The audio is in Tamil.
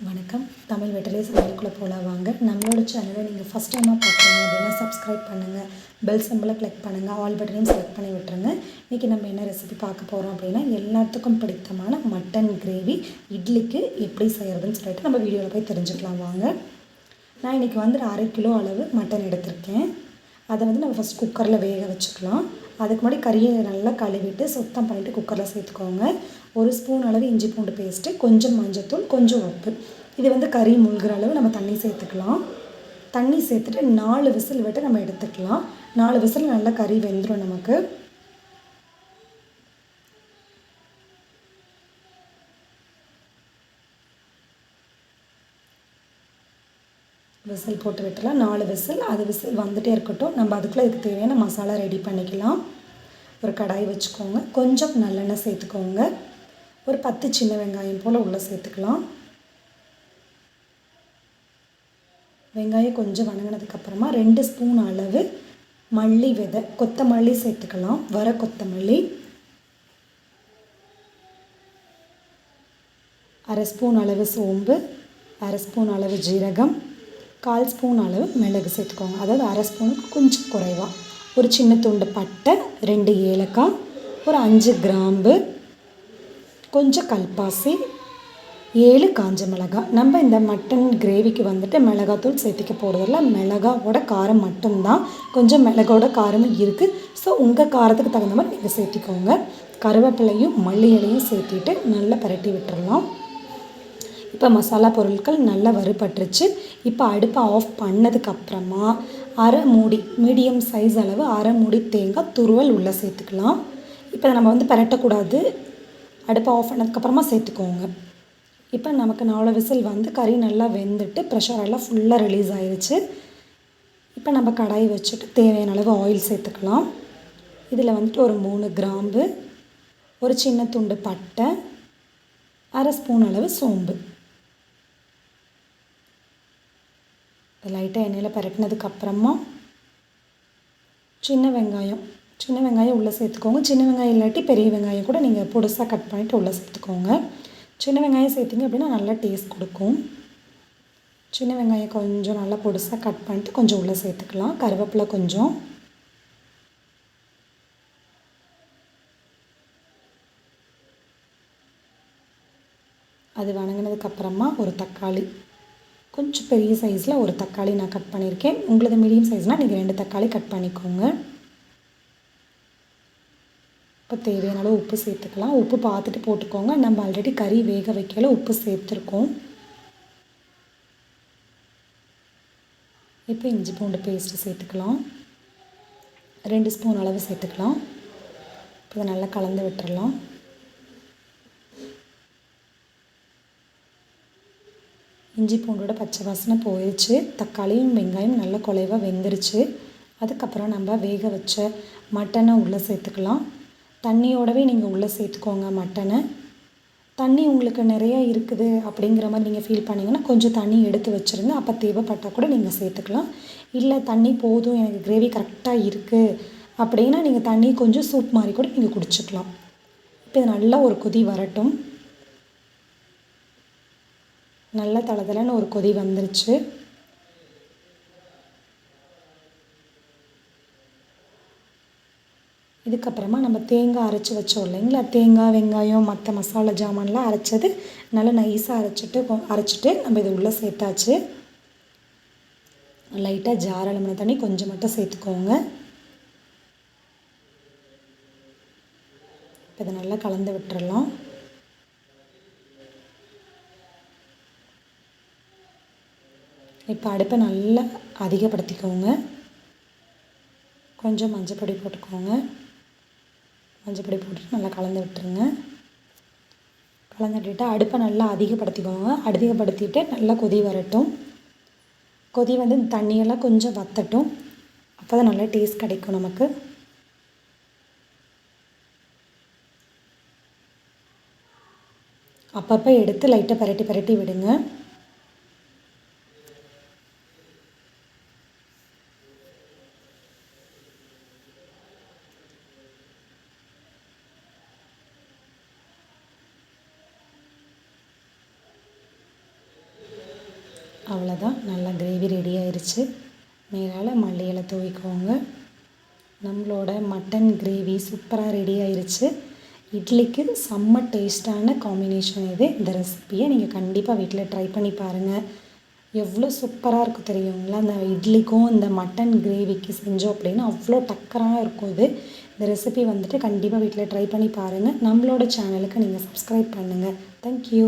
வணக்கம். தமிழ் வெற்றிலை சமையலுக்குள்ளே போகலாம் வாங்க. நம்மளோட சேனலை நீங்கள் ஃபஸ்ட் டைமாக பார்க்குறீங்க அப்படின்னா சப்ஸ்கிரைப் பண்ணுங்கள், பெல் சிம்பிளை கிளிக் பண்ணுங்கள், ஆல் பட்டனையும் செலக்ட் பண்ணி விட்டுருங்க. இன்றைக்கி நம்ம என்ன ரெசிபி பார்க்க போகிறோம் அப்படின்னா எல்லாத்துக்கும் பிடித்தமான மட்டன் கிரேவி இட்லிக்கு எப்படி செய்கிறதுன்னு சொல்லிட்டு நம்ம வீடியோவில் போய் தெரிஞ்சுக்கலாம் வாங்க. நான் இன்றைக்கி வந்து 1/2 கிலோ அளவு மட்டன் எடுத்திருக்கேன். அதை வந்து நம்ம ஃபஸ்ட் குக்கரில் வேக வச்சுக்கலாம். அதுக்கு முன்னாடி கறியை நல்லா கழுவிட்டு சுத்தம் பண்ணிவிட்டு குக்கரில் சேர்த்துக்கோங்க. 1 ஸ்பூன் அளவு இஞ்சி பூண்டு பேஸ்ட்டு, கொஞ்சம் மஞ்சத்தூள், கொஞ்சம் உப்பு. இது வந்து கறி முழுகிற அளவு நம்ம தண்ணி சேர்த்துக்கலாம். தண்ணி சேர்த்துட்டு 4 விசில் விட்டு நம்ம எடுத்துக்கலாம். 4 விசில் நல்லா கறி வெந்துடும் நமக்கு. விசில் போட்டு விட்டுலாம். 4 விசில், அது விசில் வந்துகிட்டே இருக்கட்டும். நம்ம அதுக்குள்ளே இதுக்கு தேவையான மசாலா ரெடி பண்ணிக்கலாம். ஒரு கடாய் வச்சுக்கோங்க, கொஞ்சம் நல்லெண்ணெய் சேர்த்துக்கோங்க. ஒரு 10 சின்ன வெங்காயம் போல் உள்ளே சேர்த்துக்கலாம். வெங்காயம் கொஞ்சம் வணங்கினதுக்கப்புறமா 2 ஸ்பூன் அளவு மல்லி விதை, கொத்தமல்லி சேர்த்துக்கலாம். வர கொத்தமல்லி, 1/2 ஸ்பூன் அளவு சோம்பு, 1/2 ஸ்பூன் அளவு ஜீரகம், 1/4 ஸ்பூன் அளவு மிளகு சேர்த்துக்கோங்க. அதாவது 1/2 ஸ்பூனுக்கு கொஞ்சம் குறைவாக. ஒரு சின்ன துண்டு பட்டை, 2 ஏலக்காய், ஒரு 5 கிராம்பு, கொஞ்சம் கல்பாசி, 7 காஞ்ச மிளகாய். நம்ம இந்த மட்டன் கிரேவிக்கு வந்துட்டு மிளகாத்தூள் சேர்த்திக்க போகிறதில்ல. மிளகாவோட காரம் மட்டும்தான், கொஞ்சம் மிளகோட காரமும் இருக்குது. ஸோ உங்கள் காரத்துக்கு தகுந்த மாதிரி நீங்கள் சேர்த்திக்கோங்க. கருவேப்பிலையும் மல்லி இலையும் சேர்த்திட்டு நல்லா பரட்டி விட்டுறலாம். இப்போ மசாலா பொருட்கள் நல்லா வறுபட்டுருச்சு. இப்போ அடுப்பை ஆஃப் பண்ணதுக்கப்புறமா 1/2 மூடி, மீடியம் சைஸ் அளவு 1/2 மூடி தேங்காய் துருவல் உள்ளே சேர்த்துக்கலாம். இப்போ நம்ம வந்து பரட்டக்கூடாது, அடுப்பை ஆஃப் பண்ணதுக்கப்புறமா சேர்த்துக்கோங்க. இப்போ நமக்கு 4 விசில் வந்து கறி நல்லா வெந்துட்டு ப்ரெஷர் எல்லாம் ஃபுல்லாக ரிலீஸ் ஆயிடுச்சு. இப்போ நம்ம கடாய் வச்சுட்டு தேவையான அளவு ஆயில் சேர்த்துக்கலாம். இதில் வந்துட்டு ஒரு 3 கிராம்பு, ஒரு சின்ன துண்டு பட்டை, 1/2 ஸ்பூன் அளவு சோம்பு லைட்டாக எண்ணெயில் பரட்டினதுக்கப்புறமா சின்ன வெங்காயம் உள்ளே சேர்த்துக்கோங்க. சின்ன வெங்காயம் இல்லாட்டி பெரிய வெங்காயம் கூட நீங்கள் பொடுசாக கட் பண்ணிவிட்டு உள்ளே சேர்த்துக்கோங்க. சின்ன வெங்காயம் சேர்த்திங்க அப்படின்னா நல்லா டேஸ்ட் கொடுக்கும். சின்ன வெங்காயம் கொஞ்சம் நல்லா பொடுசாக கட் பண்ணிட்டு கொஞ்சம் உள்ளே சேர்த்துக்கலாம். கருவேப்பிலை கொஞ்சம், அது வணங்கினதுக்கப்புறமா ஒரு தக்காளி, கொஞ்சம் பெரிய சைஸில் ஒரு தக்காளி நான் கட் பண்ணியிருக்கேன். உங்களது மீடியம் சைஸ்னால் நீங்கள் 2 தக்காளி கட் பண்ணிக்கோங்க. இப்போ தேவையான அளவு உப்பு சேர்த்துக்கலாம். உப்பு பார்த்துட்டு போட்டுக்கோங்க. நம்ம ஆல்ரெடி கறி வேக வைக்கல உப்பு சேர்த்துருக்கோம். இப்போ இஞ்சி பூண்டு பேஸ்ட்டு சேர்த்துக்கலாம். 2 ஸ்பூன் அளவு சேர்த்துக்கலாம். இப்போ இதை நல்லா கலந்து விட்டுறலாம். இஞ்சி பூண்டோட பச்சை வாசனை போயிடுச்சு. தக்காளியும் வெங்காயம் நல்லா குலைவாக வெந்துருச்சு. அதுக்கப்புறம் நம்ம வேக வச்ச மட்டனை உள்ளே சேர்த்துக்கலாம். தண்ணியோடவே நீங்கள் உள்ளே சேர்த்துக்கோங்க மட்டனை. தண்ணி உங்களுக்கு நிறையா இருக்குது அப்படிங்கிற மாதிரி நீங்கள் ஃபீல் பண்ணிங்கன்னா கொஞ்சம் தண்ணி எடுத்து வச்சுருங்க. அப்போ தேவைப்பட்டால் கூட நீங்கள் சேர்த்துக்கலாம். இல்லை தண்ணி போதும், எனக்கு கிரேவி கரெக்டாக இருக்குது அப்படின்னா நீங்கள் தண்ணி கொஞ்சம் சூப் மாதிரி கூட நீங்கள் குடிச்சிக்கலாம். இப்போ இது நல்லா ஒரு கொதி வரட்டும். நல்லா தளதளன்னு ஒரு கொதி வந்துருச்சு. இதுக்கப்புறமா நம்ம தேங்காய் அரைச்சி வச்சோம் இல்லைங்களா, தேங்காய் வெங்காயம் மற்ற மசாலா ஜாமான்லாம் அரைச்சது நல்லா நைஸாக அரைச்சிட்டு நம்ம இது உள்ளே சேர்த்தாச்சு. லைட்டாக ஜார் அலம்பின தண்ணி கொஞ்சம் மட்டும் சேர்த்துக்கோங்க. இப்போ இதை நல்லா கலந்து விட்டுறலாம். இப்போ அடுப்பை நல்லா அதிகப்படுத்திக்கோங்க. கொஞ்சம் மஞ்சப்பொடி போட்டுக்கோங்க. மஞ்சப்பொடி போட்டுட்டு நல்லா கலந்து விட்டுருங்க. கலந்து விட்டுட்டு அடுப்பை நல்லா அதிகப்படுத்திக்கோங்க. அதிகப்படுத்திட்டு நல்லா கொதி வரட்டும். கொதி வந்து இந்த தண்ணியெல்லாம் கொஞ்சம் வற்றட்டும். அப்போ தான் நல்லா டேஸ்ட் கிடைக்கும் நமக்கு. அப்பப்போ எடுத்து லைட்டாக பரட்டி விடுங்க. அவ்வளோதான், நல்லா கிரேவி ரெடி ஆயிடுச்சு. மேலால் மல்லி இலை தூவிக்கோங்க. நம்மளோட மட்டன் கிரேவி சூப்பராக ரெடி ஆயிடுச்சு. இட்லிக்கு செம்ம டேஸ்ட்டான காம்பினேஷன் இது. இந்த ரெசிப்பியை நீங்கள் கண்டிப்பாக வீட்டில் ட்ரை பண்ணி பாருங்கள். எவ்வளோ சூப்பராக இருக்கும் தெரியுங்களா? அந்த இட்லிக்கும் இந்த மட்டன் கிரேவிக்கு செஞ்சோம் அப்படின்னா அவ்வளோ டக்கராக இருக்கும் இது. இந்த ரெசிபி வந்துட்டு கண்டிப்பாக வீட்டில் ட்ரை பண்ணி பாருங்கள். நம்மளோட சேனலுக்கு நீங்கள் சப்ஸ்கிரைப் பண்ணுங்கள். தேங்க்யூ.